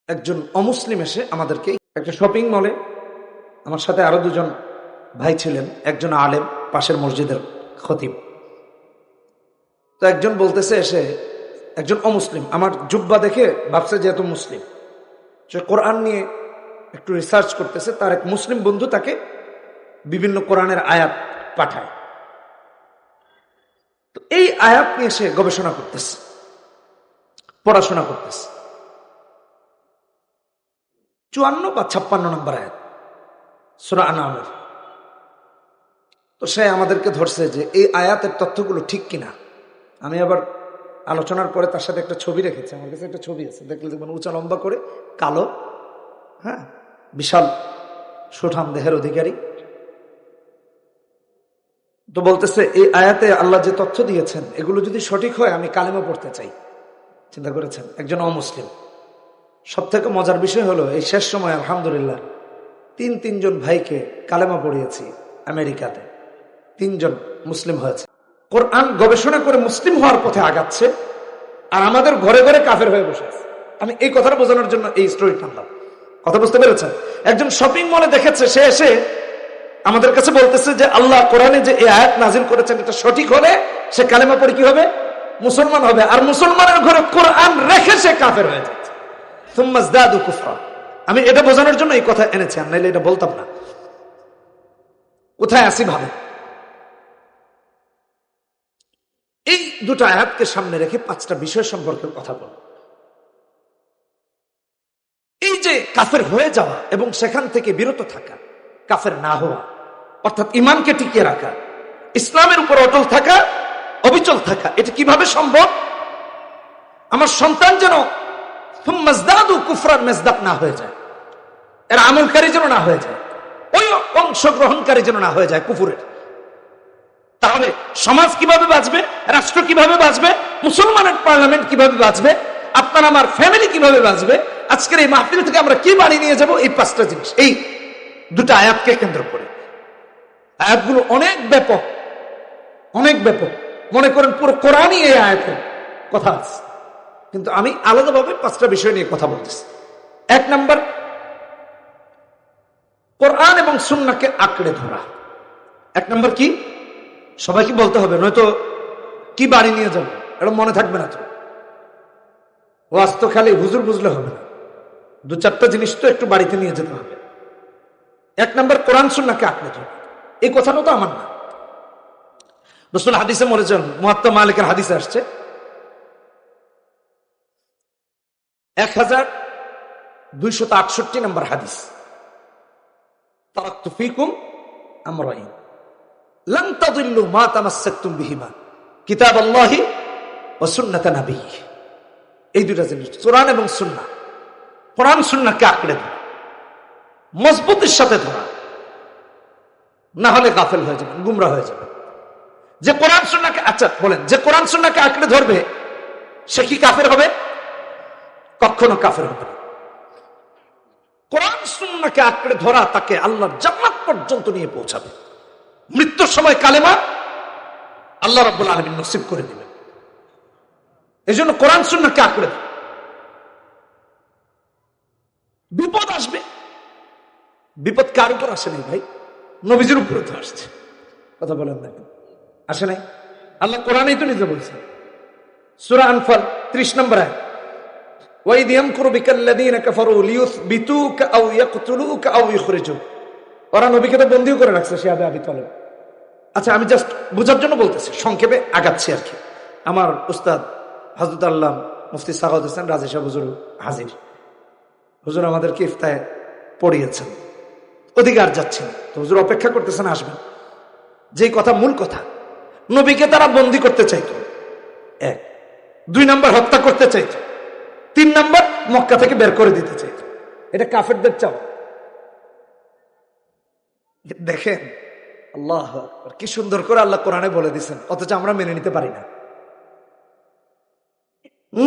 একজন অমুসলিম এসে আমাদেরকে একটা শপিং মলে, আমার সাথে আরো দুজন ভাই ছিলেন, একজন আলেম, পাশের মসজিদের খতিব। তো একজন বলতেছে এসে, একজন অমুসলিম আমার জুব্বা দেখে ভাবছে যেহেতু মুসলিম, সে কোরআন নিয়ে একটু রিসার্চ করতেছে। তার এক মুসলিম বন্ধু তাকে বিভিন্ন কোরআনের আয়াত পাঠায়। তো এই আয়াত নিয়ে সে গবেষণা করতেছে, পড়াশোনা করতেছে। 54 বা 56 নম্বর আয়াত সূরা আনআমের। তো সে আমাদেরকে ধরছে যে এই আয়াতের তথ্যগুলো ঠিক কিনা। আমি আবার আলোচনার পরে তার সাথে একটা ছবি রেখেছি, আমার কাছে একটা ছবি আছে, দেখলে দেখবেন উঁচা লম্বা করে, কালো, হ্যাঁ, বিশাল সুঠাম দেহের অধিকারী। তো বলতেছে এই আয়াতে আল্লাহ যে তথ্য দিয়েছেন এগুলো যদি সঠিক হয় আমি কালেমা পড়তে চাই। চিন্তা করেছেন, একজন অমুসলিম। সব থেকে মজার বিষয় হলো এই শেষ সময় আলহামদুলিল্লাহ তিনজন ভাইকে কালেমা পড়িয়েছি আমেরিকাতে, 3 জন মুসলিম হয়েছে। কোরআন গবেষণা করে মুসলিম হওয়ার পথে আগাচ্ছে, আর আমাদের ঘরে ঘরে কাফের হয়ে বসে আছে। আমি এই কথাটা বোঝানোর জন্য এই স্টোরি টানলাম। কথা বুঝতে পেরেছেন? একজন শপিং মলে দেখেছে, সে এসে আমাদের কাছে বলতেছে যে আল্লাহ কোরআনে যে এই আয়াত নাজিল করেছেন এটা সঠিক হলে সে কালেমা পড়ে কি হবে? মুসলমান হবে। আর মুসলমানের ঘরে কোরআন রেখে সে কাফের হয়ে যাচ্ছে। সুম্মা ইজদাদু কুফরা। আমি এটা বোঝানোর জন্য এই কথা এনেছি, আর নাইলে এটা বলতাম না। কোথায় আসি ভাবে। এই দুটো আয়াতকে সামনে রেখে 5টা বিষয় সম্পর্কে কথা বল। এই যে কাফের হয়ে যাওয়া এবং সেখান থেকে বিরত থাকা, কাফের না হওয়া, অর্থাৎ ইমানকে টিকিয়ে রাখা, ইসলামের উপর অটল থাকা, অবিচল থাকা, এটা কিভাবে সম্ভব? আমার সন্তান যেন কুফরান মেজদাক না হয়ে যায়, এর আমলকারী যেন না হয়ে যায়, ওই অংশগ্রহণকারী যেন না হয়ে যায় কুফুরের। তাহলে সমাজ কিভাবে বাঁচবে? রাষ্ট্র কিভাবে বাঁচবে? মুসলমানের পার্লামেন্ট কিভাবে বাঁচবে? আপনার আমার ফ্যামিলি কিভাবে বাঁচবে? আজকের এই মাহফিল থেকে আমরা কি বাড়ি নিয়ে যাব? এই 5টা জিনিস, এই দুটো আয়াতকে কেন্দ্র করে। আয়াতগুলো অনেক ব্যাপক, অনেক ব্যাপক। মনে করেন পুরো কোরআনই এই আয়াতের কথা আছে, কিন্তু আমি আলাদাভাবে 5টা বিষয় নিয়ে কথা বলতেছি। 1 নাম্বার, কোরআন এবং সুন্নাহকে আঁকড়ে ধরা। 1 নাম্বার কি? সবাইকে বলতে হবে, নয়তো কি বাড়ি নিয়ে যাবো, এটা মনে থাকবে না। তো ওয়াজ তো খালি হুজুর বুঝলে হবে না, 2-4টা জিনিস তো একটু বাড়িতে নিয়ে যেতে হবে। 1 নাম্বার, কোরআন সুন্নাহকে আঁকড়ে ধরা। এই কথাটা তো আমার না, রাসূল হাদিসে বলেছেন, মুয়াত্তা মালিকের হাদিসে আসছে, 1268 নম্বর হাদিস, তারাকতু ফীকুম আমরাইন লান তাদিল্লু মা তামাসসাকতুম বিহিমা কিতাবাল্লাহি ওয়া সুন্নাতা নাবিয়্যিহি। এই দুটো জিনিস, কোরআন এবং সুন্নাহ। কোরআন সুন্নাহকে আঁকড়ে ধরা, মজবুতির সাথে ধরা, না হলে গাফেল হয়ে যাবেন, গুমরা হয়ে যাবেন। যে কোরআন সুন্নাহকে, আচ্ছা বলেন, যে কোরআন সুন্নাহকে আঁকড়ে ধরবে সে কি কাফের হবে? কখনো কাফের হবে না। কোরআন সুন্নাহকে আঁকড়ে ধরা তাকে আল্লাহর জান্নাত পর্যন্ত নিয়ে পৌঁছাবে। মৃত্যুর সময় কালেমা আল্লাহ রাব্বুল আলামিন নসিব করে দিবেন। এই জন্য কোরআন সুন্নাহকে আঁকড়ে ধরা। বিপদ আসবে, বিপদ কার উপর আসে নাই ভাই? নবীজির উপরে তো আসছে। কথা বলেন না, আসে নাই? আল্লাহ কোরআনেই তো নিজে বলছেন, সূরা আনফাল 30 নম্বর আয়াত, ওয়াইদ ইয়ামকুরু বিকাল্লাযীনা কাফারু লিয়ুসবিতুকা আও ইয়াকতুলুকা আও ইখরিজুক। ওরা নবীকে তো বন্দীও করে রাখছে শিহাবে আবি তালেব। আচ্ছা, আমি জাস্ট বোঝার জন্য বলতেছি, সংক্ষেপে আগাচ্ছি আর কি। আমার উস্তাদ হযরত আল্লামা মুফতি সাখাওয়াত হোসেন রাজী সাহেব হুজুর হাজির। হুজুর আমাদেরকে ইফতায় পড়িয়েছেন, ওদিকে আর যাচ্ছেন, তো হুজুর অপেক্ষা করতেছেন আসবেন। যেই কথা, মূল কথা, নবীকে তারা বন্দী করতে চাইতো, 1। 2 নাম্বার, হত্যা করতে চাইতো। 3 নাম্বার, মক্কা থেকে বের করে দিতে চাইতো। এটা কাফেরদের চাও। দেখেন আল্লাহ আকবার, কি সুন্দর করে আল্লাহ কোরআনে বলে দিচ্ছেন, অথচ আমরা মেনে নিতে পারি না।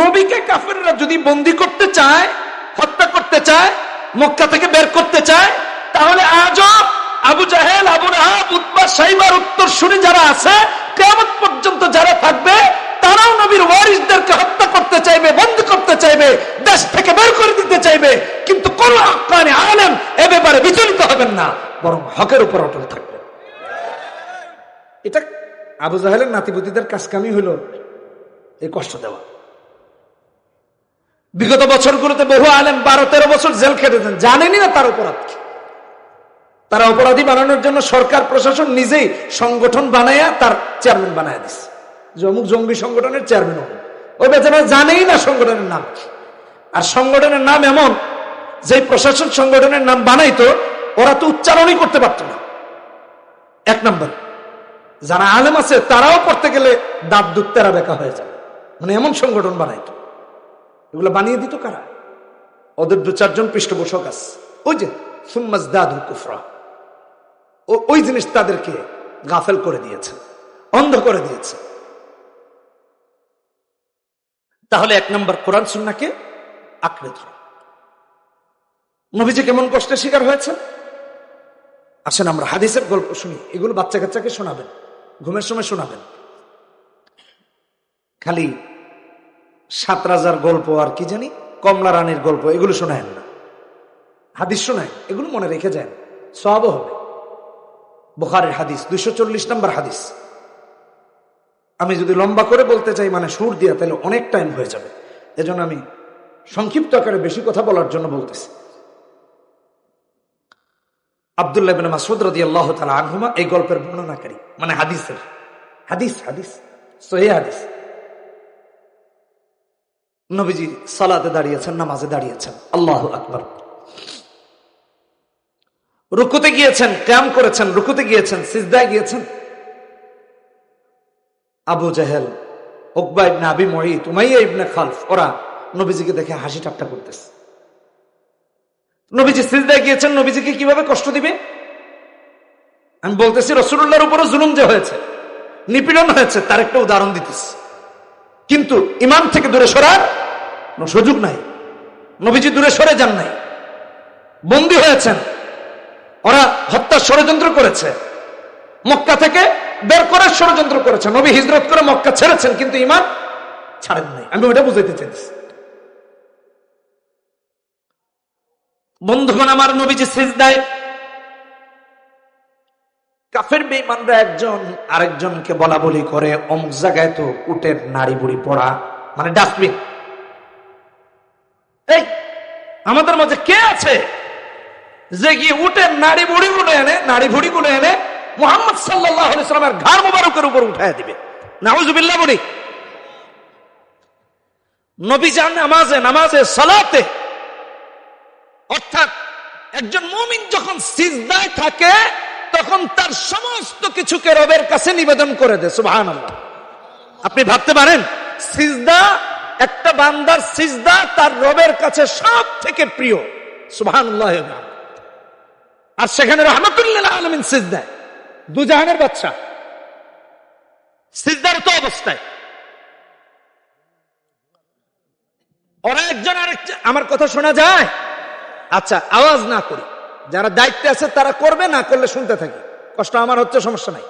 নবীকে কাফেররা যদি বন্দী করতে চায়, হত্যা করতে চায়, মক্কা থেকে বের করতে চায়, তাহলে আজও আবু জাহেল, আবু লাহাব, উতবা, শাইবার উত্তরসূরি যারা আছে, কিয়ামত পর্যন্ত যারা থাকবে, তারাও নবীর ওয়ারিসদেরকে হত্যা করতে চাইবে, বন্দী করতে চাইবে, দেশ থেকে বের করে দিতে করতে চাইবে, কিন্তু কোন হক্কানি আলেম এ ব্যাপারে বিচলিত হবেন না, বরং হকের উপর অটল থাকবেন। এটা আবু জাহেলের নাতিপুতিদের কাজকামি হলো এই কষ্ট দেওয়া। বিগত বছরগুলোতে বহু আলেম 12-13 বছর জেল খেটেছেন, জানেনি না তার অপরাধ কি। তারা অপরাধী বানানোর জন্য সরকার প্রশাসন নিজেই সংগঠন বানায়া তার চেয়ারম্যান বানায় দিচ্ছে, যে অমুক জঙ্গি সংগঠনের চেয়ারম্যান হবে। ওই বেচারা জানেই না সংগঠনের নাম কি। আর সংগঠনের নাম এমন যে প্রশাসন সংগঠনের নাম বানাইতো, ওরা তো উচ্চারণই করতে পারত না। এক নম্বর, যারা আলেম আছে তারাও পড়তে গেলে দাঁত দুধ তেরা বেকা হয়ে যায়, মানে এমন সংগঠন বানাইতো। এগুলো বানিয়ে দিত কারা? ওদের 2-4 পৃষ্ঠপোষক আছে, ওই যে সুম্মাজদাদু কুফরা, ওই জিনিস তাদেরকে গাফেল করে দিয়েছে, অন্ধ করে দিয়েছে। তাহলে 1 নম্বর, কোরআন সুন্নাহকে আঁকড়ে ধরা। নবীজি কেমন কষ্টের শিকার হয়েছে আসেন আমরা হাদিসের গল্প শুনি। এগুলো বাচ্চা কাচ্চাকে শোনাবেন, ঘুমের সময় শোনাবেন। খালি 7 রাজার গল্প আর কি জানি কমলা রানীর গল্প এগুলো শোনায়েন না, হাদিস শোনায়, এগুলো মনে রেখে যান, সওয়াবও হবে। বুখারীর হাদিস 240 নম্বর হাদিস। আমি যদি লম্বা করে বলতে চাই, মানে সুর দিয়া, তাহলে অনেক টাইম হয়ে যাবে। এজন্য আমি সংক্ষিপ্ত আকারে বেশি কথা বলার জন্য বলতেছি। আব্দুল্লাহ ইবনে মাসউদ রাদিয়াল্লাহু তাআলা আনহুমা এই গল্পের বর্ণনাকারী, মানে হাদিসের হাদিস সহিহ হাদিস। নবীজি সালাতে দাঁড়িয়েছেন, নামাজে দাঁড়িয়েছেন, আল্লাহু আকবার। রুকুতে গিয়েছেন, কিয়াম করেছেন, রুকুতে গিয়েছেন, সিজদায় গিয়েছেন। আবু জাহেল, উকবা ইবনে আবি মুঈত, উমাইয়া ইবনে খালফ, ওরা নবীজিকে দেখে হাসি ঠাট্টা করতেছে। নবীজি সিজদায় গিয়েছেন, নবীজিকে কিভাবে কষ্ট দিবে? আমি বলতেছি রাসূলুল্লাহর উপরে জুলুম যে হয়েছে, নিপীড়ন হয়েছে, তার একটা উদাহরণ দিতেছি। কিন্তু ইমান থেকে দূরে সরার কোনো সুযোগ নাই। নবীজি দূরে সরে যান নাই, বন্দী হয়েছেন। ওরা হত্যার ষড়যন্ত্র করেছে, মক্কা থেকে বের করার ষড়যন্ত্র করেছে। নবী হিজরত করে মক্কা ছেড়েছেন, কিন্তু ইমান ছাড়েন নাই। আমি ওটা বুঝাইতে চাইছি। বন্ধুগণ আমার, নবীজি সিজদায়, কাফের বেঈমানরা একজন আরেকজনকে বলা বলি করে, অমুক জায়গায় তো উটের নাড়ি বুড়ি পড়া, মানে ডাস্টবিন। এই আমাদের মাঝে কে আছে যে গিয়ে উটের নাড়ি ভুড়ি গুলো এনে মুহাম্মদ সাল্লাল্লাহু আলাইহি সাল্লামের ঘাড় মোবারকের উপর উঠায় দিবে? নাউজুবিল্লাহ বলি। নবী যান নামাজে সালাতে, অর্থাৎ একজন মুমিন যখন সিজদায় থাকে তখন তার সমস্ত কিছুকে রবের কাছে নিবেদন করে দেয়। সুবহানাল্লাহ। আপনি ভাবতে পারেন, সিজদা, একটা বান্দার সিজদা তার রবের কাছে সব থেকে প্রিয়। সুবহানাল্লাহ। আর সেখানে রাহমাতুল লিল আলামিন সিজদায়, দুজাহানের বাদশা সিজদার তো অবস্থায়। ওরা একজন আরেকজন, আমার কথা শোনা যায়? আচ্ছা, আওয়াজ না করি, যারা দায়িত্বে আছে তারা করবে, না করলে শুনতে থাকি, কষ্ট আমার হচ্ছে, সমস্যা নাই।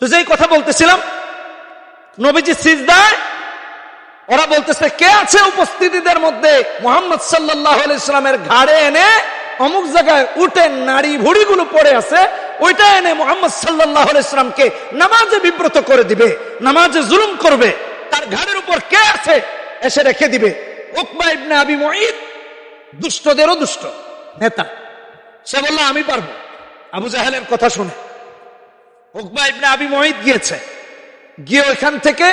তো যেই কথা বলতেছিলাম, নবীজি সিজদায়, ওরা বলতেছে কে আছে উপস্থিতিদের মধ্যে মুহাম্মদ সাল্লাল্লাহু আলাইহি সাল্লামের ঘাড়ে এনে অমুক জায়গায় উটের নাড়ি ভুড়িগুলো পড়ে আছে, ওইটা এনে মুহাম্মদ সাল্লাল্লাহু আলাইহি সাল্লামকে নামাজে বিব্রত করে দিবে, নামাজে জুলুম করবে, তার ঘাড়ের উপর কে আছে এসে রেখে দিবে। উকবা ইবনে আবি মুঈত, দুষ্টদেরও দুষ্ট নেতা, সে বলল আমি পারবো। আবু জাহেলের কথা শুনে উকবা ইবনে আবি মুঈত গিয়ে ওইখান থেকে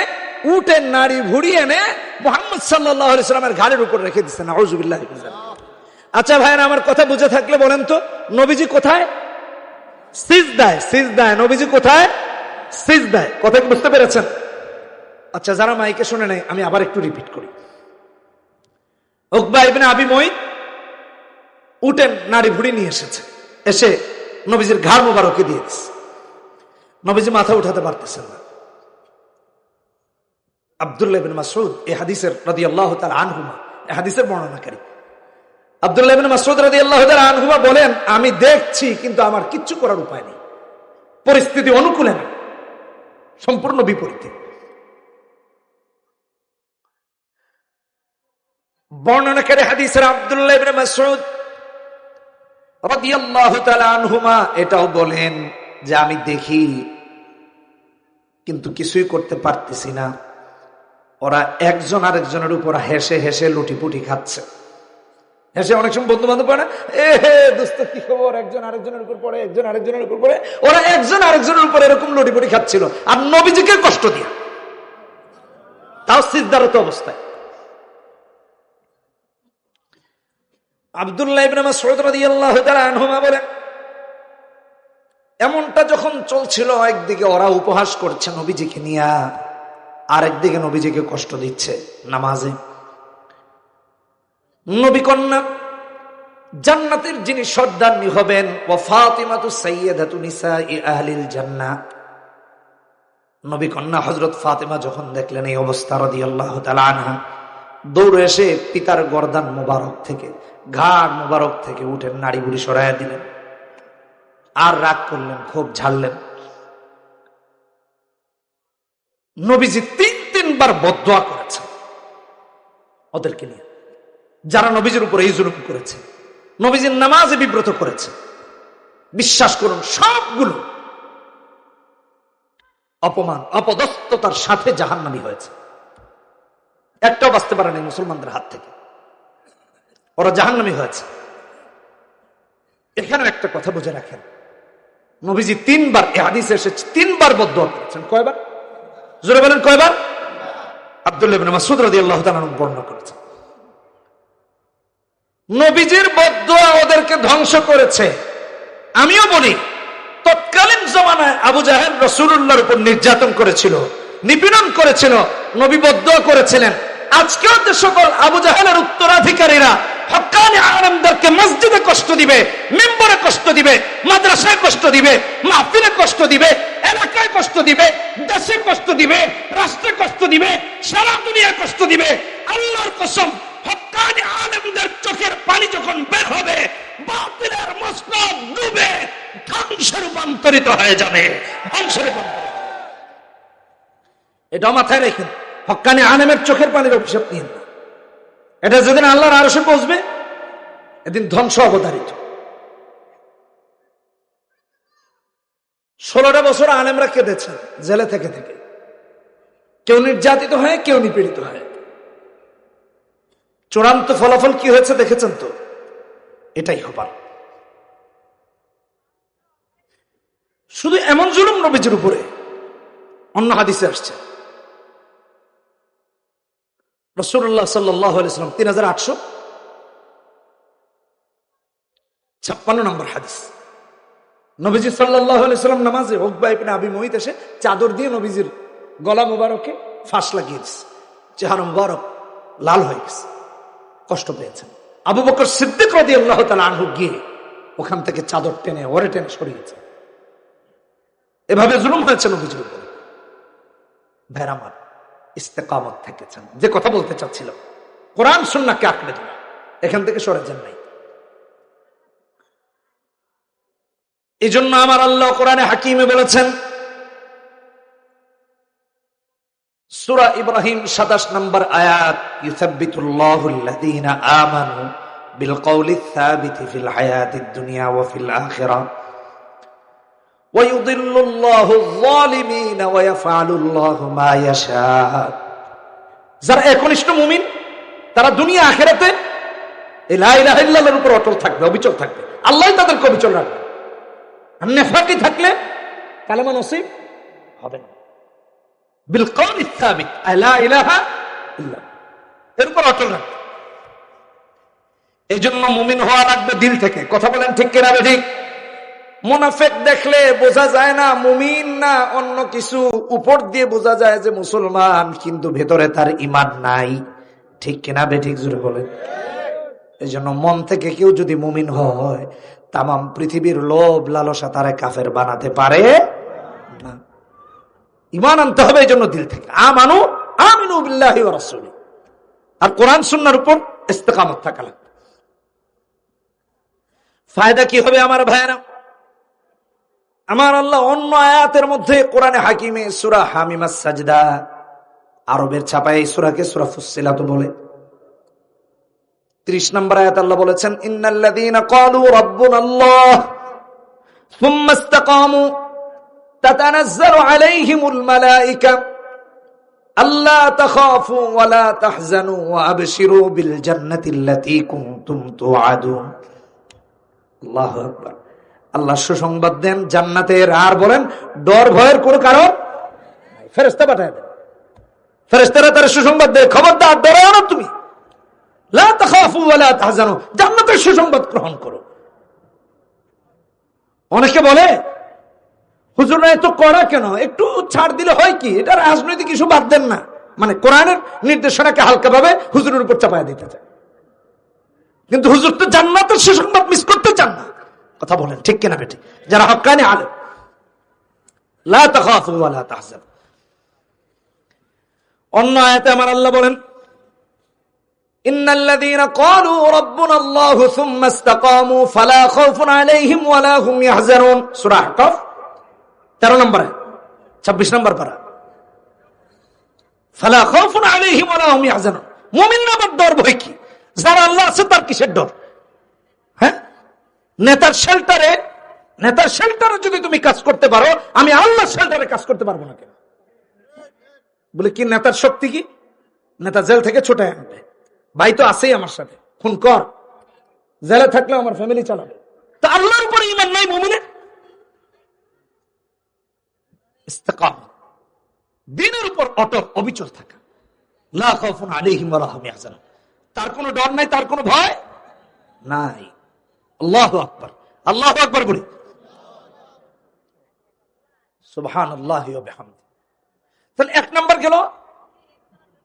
উটের নাড়ি ভুড়ি এনে মুহাম্মদ সাল্লাল্লাহু আলাইহি সাল্লামের ঘাড়ের উপর রেখে দিচ্ছেন। নাউজুবিল্লাহ। আচ্ছা ভাইরা, আমার কথা বুঝে থাকলে বলেন তো, নবীজি কোথায়? সিজদায়। নবীজি কোথায়? সিজদায়। কথা বুঝতে পেরেছেন? আচ্ছা, যারা মাইকে শুনে নাই, আমি আবার একটু রিপিট করি। উকবা ইবনে আবি মুঈত উটের নাড়ি ভুড়ি নিয়ে এসে নবীজির ঘাড় মোবারকে দিয়ে দিচ্ছে। নবীজি মাথা উঠাতে পারতেছেন না। আব্দুল্লাহ ইবনে মাসউদ এই হাদিসের রাদিয়াল্লাহু তাআলা আনহুমা, এই হাদিসের বর্ণনাকারী আব্দুল্লাহ ইবনে মাসউদ রাদিয়াল্লাহু তাআলা আনহুমা বলেন, আমি দেখছি কিন্তু আমার কিচ্ছু করার উপায় নেই, পরিস্থিতি অনুকূলে না, সম্পূর্ণ বিপরীতে। বর্ণনাকারী হাদিসের আব্দুল্লাহ ইবনে মাসউদ রাদিয়াল্লাহু তাআলা আনহুমা এটাও বলেন যে আমি দেখি কিন্তু কিছুই করতে পারতেছি না, ওরা একজন আরেকজনের উপর হেসে হেসে লুটিপুটি খাচ্ছে। হেসে অনেক সময় বন্ধু বান্ধব পড়ে, এ হে দোস্ত কি খবর, একজন আরেকজনের উপর পড়ে, একজন আরেকজনের উপর পড়ে, ওরা একজন আরেকজনের উপর এরকম লুটিপুটি খাচ্ছিল আর নবীজিকে কষ্ট দিয়ে, তাও সিজদারত অবস্থায়। আব্দুল্লাহ ইবনে মাসউদ রাদিয়াল্লাহু তাআলা আনহুমা বলেন, এমনটা যখন চলছিল, একদিকে ওরা উপহাস করছে নবীজিকে নিয়ে, আর একদিকে নবীজিকে কষ্ট দিচ্ছে নামাজে। নবী কন্যা জান্নাতের যিনি সর্দারনি হবেন, ওয়া ফাতিমাতু সাইয়্যিদাতু নিসাই আহলিল জান্নাহ, নবী কন্যা হযরত ফাতিমা যখন দেখলেন এই অবস্থা রাদিয়াল্লাহু তাআলা আনহা, দৌড়ে এসে পিতার গর্দান মোবারক থেকে, ঘাড় মোবারক থেকে উঠে নাড়ি বুড়ি সরাইয়া দিলেন, আর রাগ করলেন, খুব ঝাড়লেন। নবীজি তিনবার বদদোয়া করেছেন ওদেরকে নিয়ে, যারা নবীজির উপর এই জুলুম করেছে, নবীজির নামাজে বিব্রত করেছে। বিশ্বাস করুন সবগুলো অপমান অপদস্থতার সাথে জাহান্নামী হয়েছে, একটাও বাঁচতে পারে নাই মুসলমানদের হাত থেকে, ওরা জাহান্নামী হয়েছে। এখানে একটা কথা বুঝে রাখেন, নবীজি তিনবার, এই হাদিসে এসেছে তিনবার বদদোয়া করেছেন। কয়বার? জোরে বলেন কয়বার? আব্দুল্লাহ ইবনে মাসউদ রাদিয়াল্লাহু তাআলা বর্ণনা করেছেন। নবীজির বদদোয়া ওদেরকে ধ্বংস করেছে। আমিও বলি, তৎকালীন জমানায় আবু জাহেল রাসূলুল্লাহর উপর নির্যাতন করেছিল, নিপীড়ন করেছিল, নবী বদদোয়া করেছিলেন। আজকেও যে সকল আবু জাহেলের উত্তরাধিকারীরা হক্কানি আলেমদেরকে মসজিদে কষ্ট দিবে, মিম্বরে কষ্ট দিবে, মাদ্রাসায় কষ্ট দিবে, মাহফিলে কষ্ট দিবে, এলাকায় কষ্ট দিবে, দেশে কষ্ট দিবে, রাষ্ট্রে কষ্ট দিবে, সারা দুনিয়ায় কষ্ট দিবে, আল্লাহর কসম হক্কানি আলেমদের চোখের পানি যখন বের হবে, বাতিলের মসনদ ডুবে ধ্বংসে রূপান্তরিত হয়ে যাবে, ধ্বংসে রূপান্তরিত। এটা মাথায় রেখেন, হক্কানি আলেমের চোখের পানির অভিশাপ নিয়েন না। এটা যেদিন আল্লাহর আরশে পৌঁছবে, এদিন ধ্বংস অবধারিত। 16টা বছর আলেমরা কেঁদেছেন জেলে থেকে থেকে, কেউ নির্যাতিত হয়, কেউ নিপীড়িত হয়। চূড়ান্ত ফলাফল কি হয়েছে দেখেছেন তো? এটাই হবার। শুধু এমন জুলুম নবীজির উপরে, অন্য হাদিসে আসছে রাসূলুল্লাহ সাল্লাল্লাহু আলাইহি ওয়াসাল্লাম 3856 নম্বর হাদিস, নবীজি সাল্লাল্লাহু আলাইহি ওয়াসাল্লাম নামাজে উকবা ইবনে আবি মুঈত এসে চাদর দিয়ে নবীজির গলা মোবারকে ফাঁস লাগিয়ে দিয়েছে, চেহারা মোবারক লাল হয়ে গেছে, কষ্ট পেয়েছেন। আবু বকর সিদ্দিক রাদিয়াল্লাহু তাআলা আনহু গিয়ে ওখান থেকে চাদর টেনে ওরে টেনে সরিয়েছে। এভাবে জুলুম হয়েছে নবীজির উপরে। ভেরামার ইস্তেকামত থেকেছেন। যে কথা বলতে চাচ্ছিলাম, কোরআন সুন্নাহকে আঁকড়ে ধরে এখান থেকে সরে যান নাই। এই জন্য আমার আল্লাহ কোরআনে হাকিমে বলেছেন, সূরা ইব্রাহিম 27 নম্বর আয়াত, ইউসাব্বিতুল্লাহুল্লাযীনা আমানু বিল কওলিস সাবিতি ফিল হায়াতিদ দুনিয়া ওয়া ফিল আখিরাহ ওয়া ইউদিল্লুল্লাহুয যালিমিনা ওয়া ইয়াফআলুল্লাহু মা ইয়াশা। যারা একনিষ্ঠ মুমিন, তারা দুনিয়া আখিরাতে এই লা ইলাহা ইল্লাল্লাহর উপর অটল থাকবে, অবিচল থাকবে, আল্লাহই তাদেরকে অবিচল রাখবে। আর নেফাকি থাকলে কালেমা নসিব হবে না। বিল কওলিস সাবিত, লা ইলাহা ইল্লাল্লাহ, এর উপর অটল রাখবে। এই জন্য মুমিন হওয়া লাগবে দিল থেকে। কথা বলেন ঠিক কিনা ঠিক? মুনাফিক দেখলে বোঝা যায় না মুমিন না অন্য কিছু, উপর দিয়ে বোঝা যায় যে মুসলমান, কিন্তু ভেতরে তার ঈমান নাই। ঠিক কিনা বেঠিক? জোরে বলেন। এই জন্য মন থেকে কেউ যদি মুমিন হয়, তামাম পৃথিবীর লোভ লালসা তারে কাফের বানাতে পারে না। ঈমান আনতে হবে এই জন্য দিল থেকে। আমিনু বিল্লাহি ওয়া রাসূলি, আর কোরআন সুন্নাহর উপর ইস্তেকামত থাকা লাগবে। ফায়দা কি হবে আমার ভাইয়েরা? আমার আল্লাহ অন্য আয়াতের মধ্যে কোরআনে হাকিমে সূরা হামিমাস সাজদা, আরবের ছাপায় এই সূরাকে সূরা ফুসসিলাত বলে, 30 নম্বর আয়াত আল্লাহ বলেছেন, ইন্নাল্লাযীনা ক্বালু রাব্বুনাল্লাহ সুম্মা ইসতাকামু তাতানাজ্জালু আলাইহিমুল মালায়েকা আল্লা তাখাফু ওয়া লা তাহজানু ওয়া আবশিরু বিল জান্নাতিল্লাতী কুনতুম তুআদুন। আল্লাহু আকবার। আল্লাহ সুসংবাদ দেন জান্নাতের, আর বলেন ডর ভয়ের কোনো কারণ নাই। ফেরেশতা পাঠায় দেন, ফেরেশতারা তার সুসংবাদ দেয়, খবরদার ডরো না তুমি, লা তাখাফু ওয়া লা তাহজানু, জান্নাতের সুসংবাদ গ্রহণ করো। অনেকে বলে হুজুর এত কড়া কেন, একটু ছাড় দিলে হয় কি, এটা রাজনৈতিক ইস্যু, বাদ দেন না। মানে কোরআনের নির্দেশনাকে হালকাভাবে হুজুরের উপর চাপায় দিতে চায়, কিন্তু হুজুর তো জান্নাতের সুসংবাদ মিস করতে চান না। কথা বলেন ঠিক কিনা বেটি? যারা হক্কানি আলেম, লা তাখাফু ওয়া লা তাহজানু। অন্য আয়াতে আমার আল্লাহ বলেন, ইন্নাল্লাযীনা ক্বালু রাব্বুনাল্লাহু সুম্মা ইসতাকামু ফালা খাউফুন আলাইহিম ওয়া লা হুম ইয়াহজানুন। সূরা আহকাফ 13 নম্বর, 26 নম্বর পারা। ফালা খাউফুন আলাইহিম ওয়া লা হুম ইয়াহজানুন। মুমিনরা আবার ডর ভয় কি? যারা আল্লাহ আছে তার কিসের ডর? হ্যাঁ, নেতার শেল্টারে যদি তুমি কাজ করতে পারো, আমি আল্লাহর শেল্টারে কাজ করতে পারবো না কেন? বলে কি নেতার শক্তি কি? নেতা জেল থেকে ছুটে আনবে, ভাই তো আছেই আমার সাথে, খুন কর, জেলে থাকলেও আমার ফ্যামিলি চালাবে। তা আল্লাহর উপরে ঈমান নাই মুমিনের? ইস্তিকামত, দ্বীনের উপর অটল অবিচল থাকা, লা খাউফুন আলাইহিম ওয়া লা হুম ইয়াহজানুন, তার কোনো ডর নাই, তার কোনো ভয় নাই। আল্লাহু আকবার, আল্লাহু আকবার বলি, সুবহানাল্লাহি ওয়া বিহামদিহি। তাহলে 1 নম্বর গেল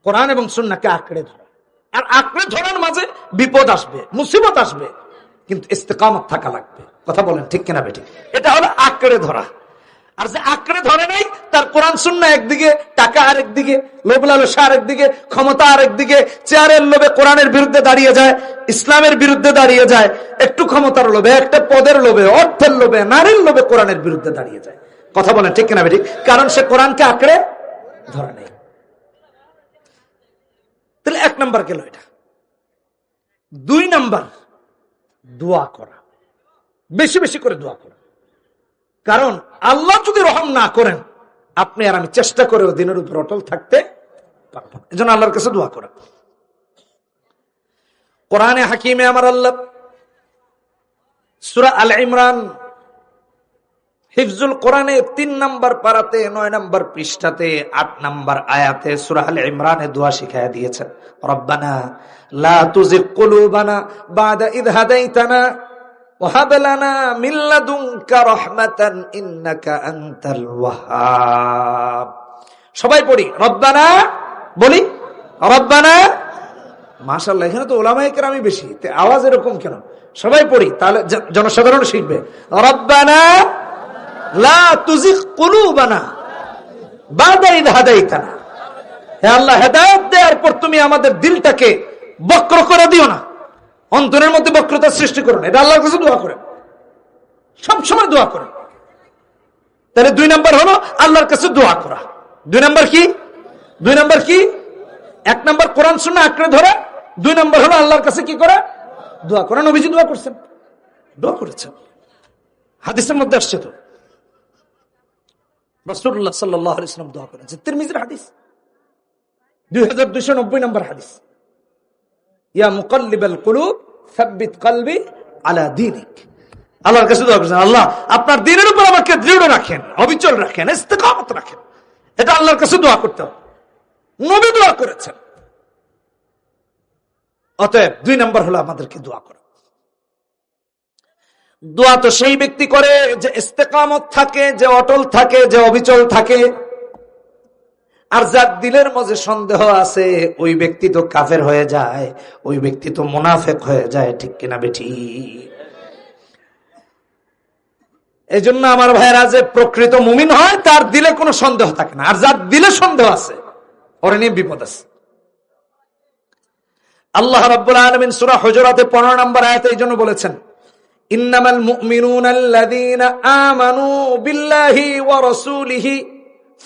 কোরআন এবং সুন্নাহকে আঁকড়ে ধরা। আর আঁকড়ে ধরার মাঝে বিপদ আসবে, মুসিবত আসবে, কিন্তু ইস্তিকামত থাকা লাগবে। কথা বলেন ঠিক কিনা বেটি? এটা হলো আঁকড়ে ধরা। আর যে আঁকড়ে ধরে নাই, তার কোরআন সুন্নাহ একদিকে, টাকা আরেকদিকে, লোভ লালসা আরেকদিকে, ক্ষমতা আরেকদিকে, চেয়ারের লোভে কোরআনের বিরুদ্ধে দাঁড়িয়ে যায়, ইসলামের বিরুদ্ধে দাঁড়িয়ে যায়, একটু ক্ষমতার লোভে, একটা পদের লোভে, অর্থের লোভে, নারীর লোভে কোরআনের বিরুদ্ধে দাঁড়িয়ে যায়। কথা বলেন ঠিক কিনা বেটি? কারণ সে কোরআনকে আঁকড়ে ধরে নেই। তাহলে 1 নম্বর গেল এটা। 2 নম্বর, দোয়া করা, বেশি বেশি করে দোয়া করা। কারণ আল্লাহ যদি রহম না করেন, আপনি আর আমি চেষ্টা করেও দিনের উপর অটল থাকতে পারবো না। এজন্য আল্লাহর কাছে দোয়া করা। কোরআনে হাকিমে আমার আল্লাহ সূরা আল ইমরান হিফজুল কোরআনে 3 নম্বর পারাতে 9 নম্বর পৃষ্ঠাতে 8 নম্বর আয়াতে সূরা আল ইমরানে দোয়া শিখায়া দিয়েছেন, রব্বানা লা তুজিগ কুলুবানা বাদা ইয হাদাইতানা ওয়া হাব লানা মিন লাদুনকা রাহমাতান ইন্নাকা আনতাল ওয়াহ্হাব। সবাই পড়ি রব্বানা, বলি রব্বানা। মাশাআল্লাহ, এখানে তো উলামায়ে কেরামই বেশি, আওয়াজ এরকম কেন? সবাই পড়ি, তাহলে জনসাধারণ শিখবে। রব্বানা লা তুজিগ কুলুবানা বাদা ইয হাদাইতানা। হে আল্লাহ, হেদায়েত দেওয়ার পর তুমি আমাদের দিলটাকে বক্র করে দিও না, অন্তরের মধ্যে বক্রতা সৃষ্টি করো না। এটা আল্লাহর কাছে দোয়া করেন, সবসময় দোয়া করেন। তাহলে 2 নম্বর হলো আল্লাহর কাছে দোয়া করা। 2 নম্বর কি? 2 নম্বর কি? 1 নম্বর কোরআন সুন্নাহ আঁকড়ে ধরা, 2 নম্বর হলো আল্লাহর কাছে কি করা? দোয়া করা। নবীজি দোয়া করছেন, দোয়া করেছেন, হাদিসের মধ্যে আসছে তো, রাসূলুল্লাহ সাল্লাল্লাহু আলাইহি ওয়াসাল্লাম দোয়া করেছেন। তিরমিজির হাদিস, 2290 নম্বর হাদিস, ইয়া মুকাল্লিবাল কুলুব সাব্বিত কলবি আলা দীনিক। আল্লাহর কাছে দোয়া করেছেন, আল্লাহ আপনার দ্বীনের উপর আমাকে দৃঢ় রাখেন, অবিচল রাখেন, ইস্তিকামত রাখেন। এটা আল্লাহর কাছে দোয়া করতে হবে, নবী দোয়া করেছেন। অতএব 2 নম্বর হলো আমাদেরকে দোয়া করা। দোয়া তো সেই ব্যক্তি করে যে ইস্তেকামত থাকে, যে অটল থাকে, যে অবিচল থাকে। আর যার দিলের মধ্যে সন্দেহ আছে, ওই ব্যক্তি তো কাফের হয়ে যায়, ওই ব্যক্তি তো মুনাফিক হয়ে যায়। ঠিক কিনা বেঠি? এই জন্য আমার ভাইয়েরা, যে প্রকৃত মুমিন হয় তার দিলে কোনো সন্দেহ থাকে না, আর যার দিলে সন্দেহ আছে ওর নিয়ে বিপদ আছে। আল্লাহ রাব্বুল আলামিন সূরা হুজুরাতে 15 নম্বর আয়াতে এই জন্য বলেছেন, ইন্নামাল মুমিনুনা আল্লাযীনা আমানু বিল্লাহি ওয়া রাসূলিহি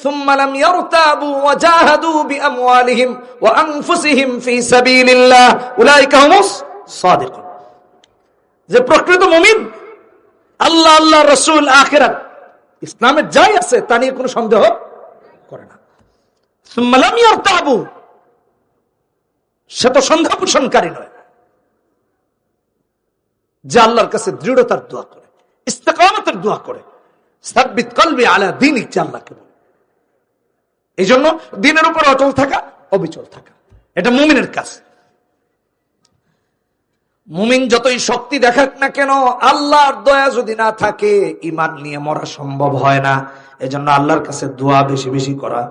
সুম্মা লাম ইয়ারতাবু ওয়া জাহাদু বিআমওয়ালিহিম ওয়া আনফুসিহিম ফি সাবিলিল্লাহ উলাইকা হুমুস সাদিকুন। যে প্রকৃত মুমিন আল্লাহ, আল্লাহ রাসূল, আখিরাত, ইসলামের যাই আছে তা নিয়ে কোনো সন্দেহ করে না। সুম্মা লাম ইয়ারতাবু, সে তো সন্দেহ পোষণকারী নয়, যে আল্লাহর কাছে দৃঢ়তার দোয়া করে, ইস্তেকামতের দোয়া করে, সাব্বিত কলবি আলা দীনিক, যে আল্লাহকে বলে। এই জন্য দিনের উপর অটল থাকা, অবিচল থাকা, এটা মুমিনের কাজ। মুমিন যতই শক্তি দেখাক না কেন, আল্লাহর দয়া যদি না থাকে, ঈমান নিয়ে মরা সম্ভব হয় না। এজন্য আল্লাহর কাছে দোয়া বেশি বেশি করা।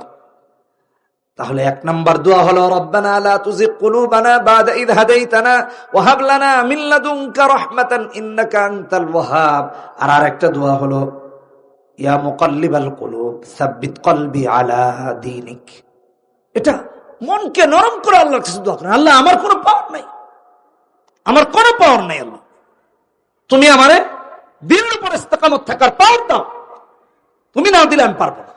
তাহলে 1 নাম্বার দোয়া হলো রব্বানা লা তুযিগ কুলুবানা বা'দা ইয হাদাইতানা ওয়া হাব লানা মিন লাদুনকা রাহমাতান ইন্নাকা আনতাল ওয়াহ্হাব। আর আরেকটা দোয়া হলো ইয়া মুকাল্লিবাল কুলুব সাব্বিত কলবি আলা দীনিক। এটা মনকে নরম করে আল্লাহর কাছে দোয়া করেন, আল্লাহ আমার কোনো পাওয়ার নাই, আমার কোনো পাওয়ার নাই, আল্লাহ তুমি আমারে দিনের উপর ইস্তেকামত থাকার পাওয়ার দাও, তুমি না দিলে আমি পারবো না।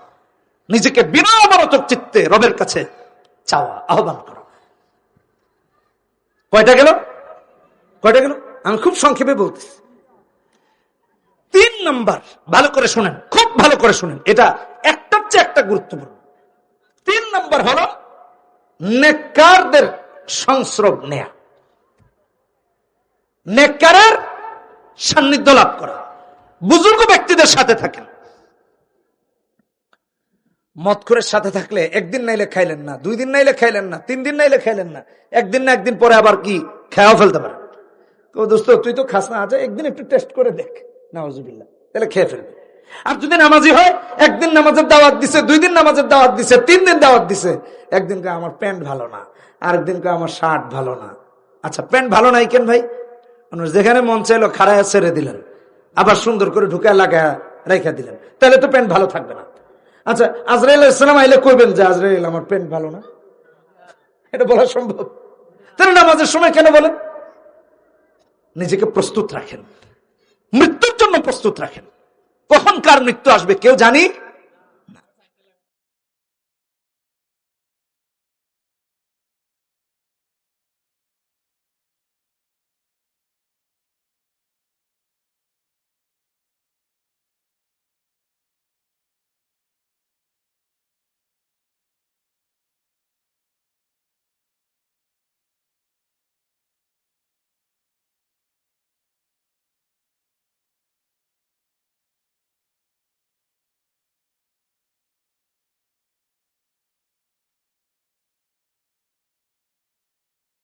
নিজেকে বিনম্র চিত্তে রবের কাছে চাওয়া, আহ্বান করা। কয়টা গেল? আমি খুব সংক্ষেপে বলতেছি। 3 নাম্বার, ভালো করে শুনেন, খুব ভালো করে শুনেন, এটা একটার চেয়ে একটা গুরুত্বপূর্ণ। 3 নাম্বার হলো নেককারদের সংস্রব নেয়া, নেককারের সান্নিধ্য লাভ করা। বুজুর্গ ব্যক্তিদের সাথে থাকেন। মদখোরের সাথে থাকলে একদিন নাইলে খাইলেন না, 2 দিন নাইলে খাইলেন না, 3 দিন নাইলে খাইলেন না, একদিন না একদিন পরে আবার কি খেয়াও ফেলতে পারেন। তো দোস্ত তুই তো খাস না, আজ একদিন একটু টেস্ট করে দেখ, নাউজুবিল্লাহ, তাহলে খেয়ে ফেলবে। আর যদি নামাজি হয়, একদিন নামাজের দাওয়াত দিছে, 2 দিন নামাজের দাওয়াত দিছে, 3 দিন দাওয়াত দিছে, একদিন কে আমার প্যান্ট ভালো না, আরেকদিন কে আমার শার্ট ভালো না। আচ্ছা প্যান্ট ভালো নাই কেন ভাই? যেখানে মন চাইলো খাড়ায় ছেড়ে দিলেন, আবার সুন্দর করে ঢুকায় লাগায় রেখে দিলেন, তাহলে তো প্যান্ট ভালো থাকবে না। আচ্ছা আজরাইল আলাইহিস সালাম আইলে কইবেন যে আজরাইল আমার প্যান্ট ভালো না, এটা বলা সম্ভব? তাহলে নামাজের সময় কেন বলেন? নিজেকে প্রস্তুত রাখেন, মৃত্যুর জন্য প্রস্তুত রাখেন। কখন কার মৃত্যু আসবে কেউ জানি